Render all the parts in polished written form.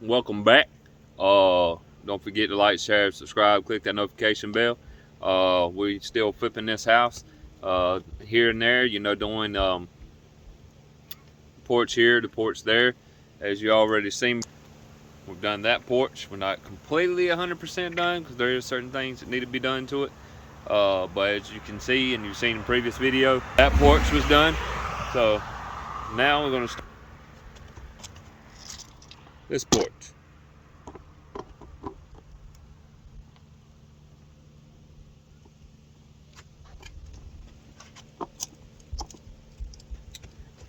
welcome back. Don't forget to like, share, subscribe, click that notification bell. We still flipping this house here and there, doing porch here, the porch there. As you already seen, we've done that porch. We're not completely 100% done because there are certain things that need to be done to it. But as you can see, and you've seen in previous video, that porch was done. So now we're going to start this porch.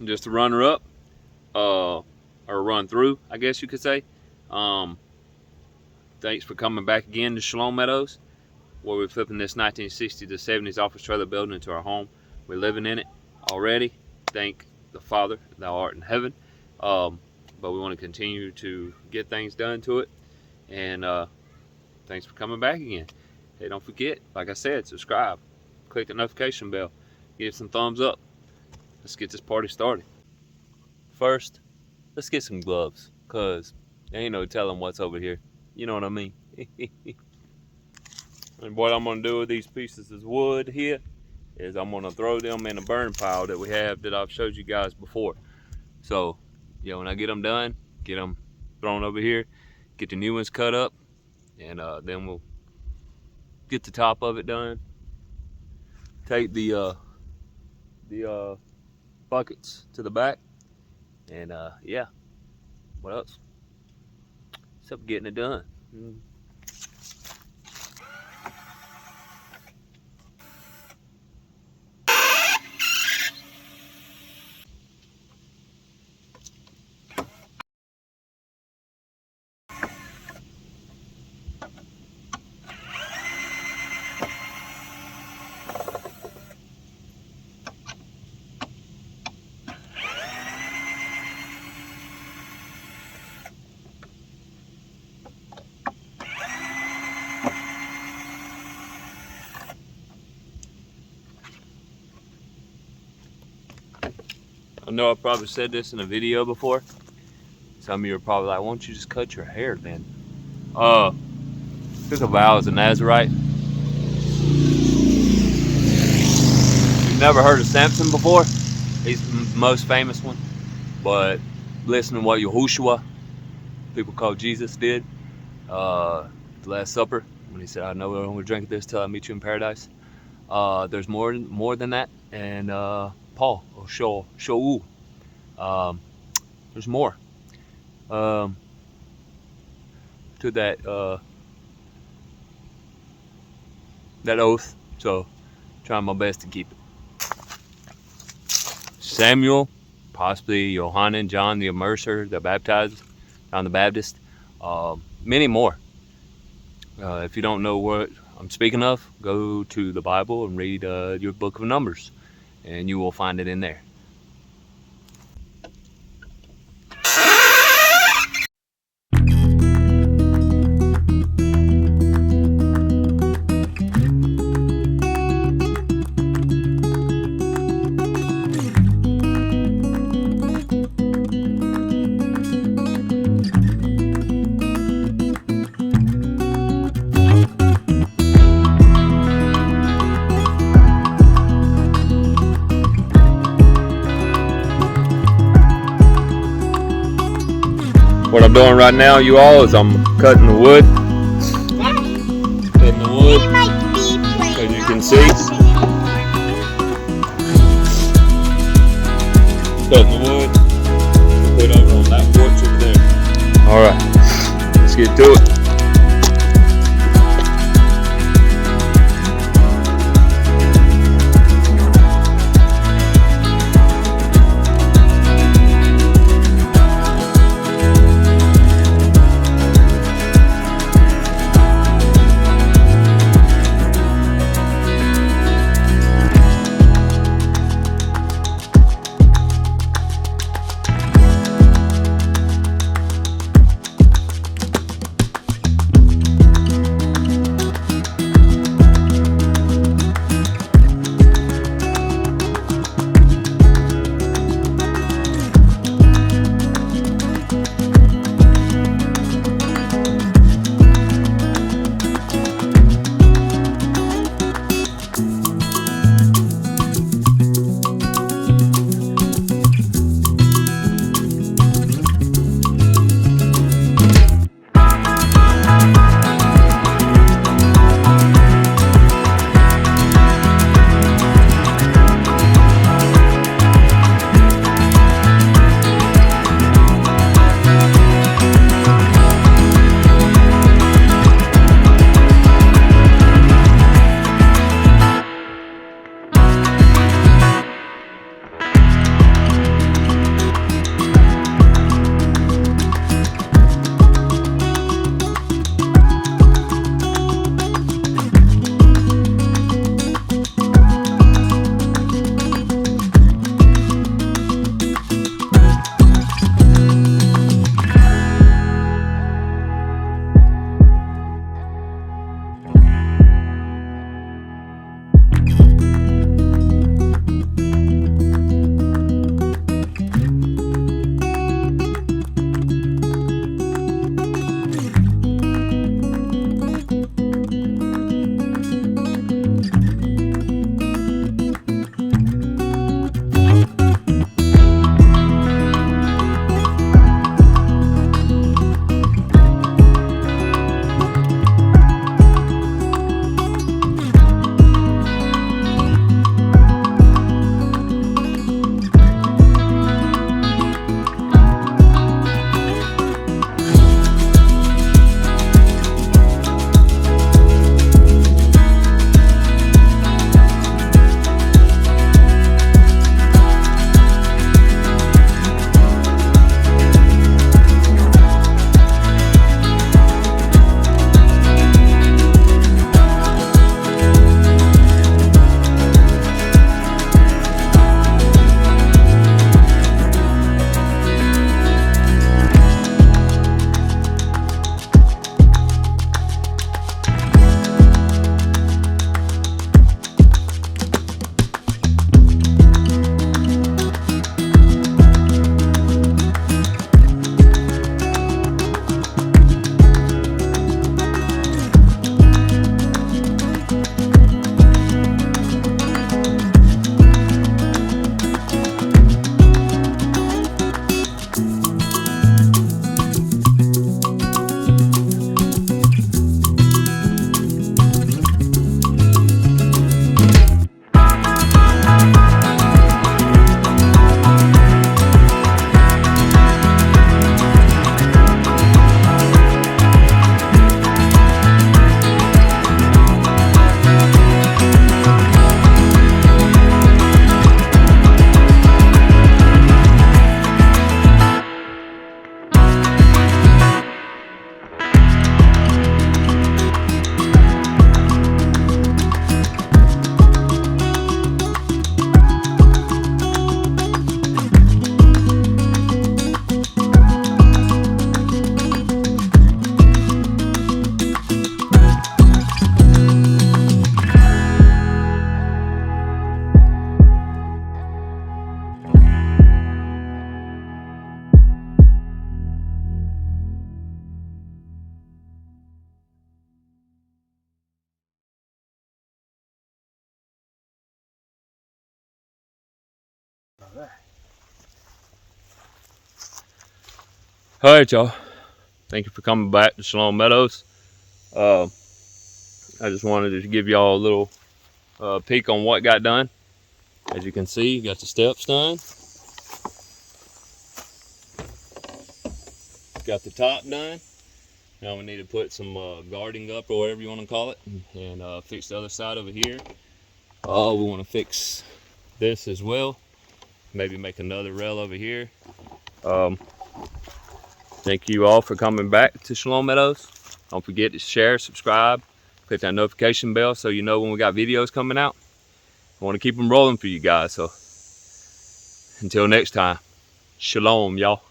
Just a runner up, or run through, I guess you could say. Thanks for coming back again to Shalom Meadows, where we're flipping this 1960s to 70s office trailer building into our home. We're living in it already. Thank the Father, thou art in heaven. But we want to continue to get things done to it. And thanks for coming back again. Hey, don't forget, like I said, subscribe, click the notification bell, give some thumbs up. Let's get this party started. First, let's get some gloves, cause there ain't no telling what's over here. You know what I mean? And what I'm gonna do with these pieces of wood here is I'm gonna throw them in a burn pile that we have that I've showed you guys before. So, when I get them done, get them thrown over here, get the new ones cut up, and then we'll get the top of it done. Take the buckets to the back, and yeah, what else? Except getting it done. I know I probably said this in a video before. Some of you are probably like, why don't you just cut your hair then? Took a vow as a Nazarite. You've never heard of Samson before? He's the most famous one. But listen to what Yahushua, people call Jesus, did. The Last Supper, when he said, I know I don't drink this till I meet you in paradise. There's more than that. And Paul, or Shaul. There's more to that oath, so trying my best to keep it. Samuel, possibly Johanan, John the Immerser, the Baptizer, John the Baptist, many more. If you don't know what I'm speaking of, go to the Bible and read your book of Numbers, and you will find it in there. What I'm doing right now, you all, is I'm cutting the wood. Cutting the wood, as you can see. Cutting the wood. Put it over on that porch over there. Alright, let's get to it. All right, y'all. Thank you for coming back to Shalom Meadows. I just wanted to give y'all a little peek on what got done. As you can see, you got the steps done. Got the top done. Now we need to put some guarding up, or whatever you want to call it, and fix the other side over here. We want to fix this as well. Maybe make another rail over here. Thank you all for coming back to Shalom Meadows. Don't forget to share, subscribe, click that notification bell so you know when we got videos coming out. I want to keep them rolling for you guys. So until next time, Shalom, y'all.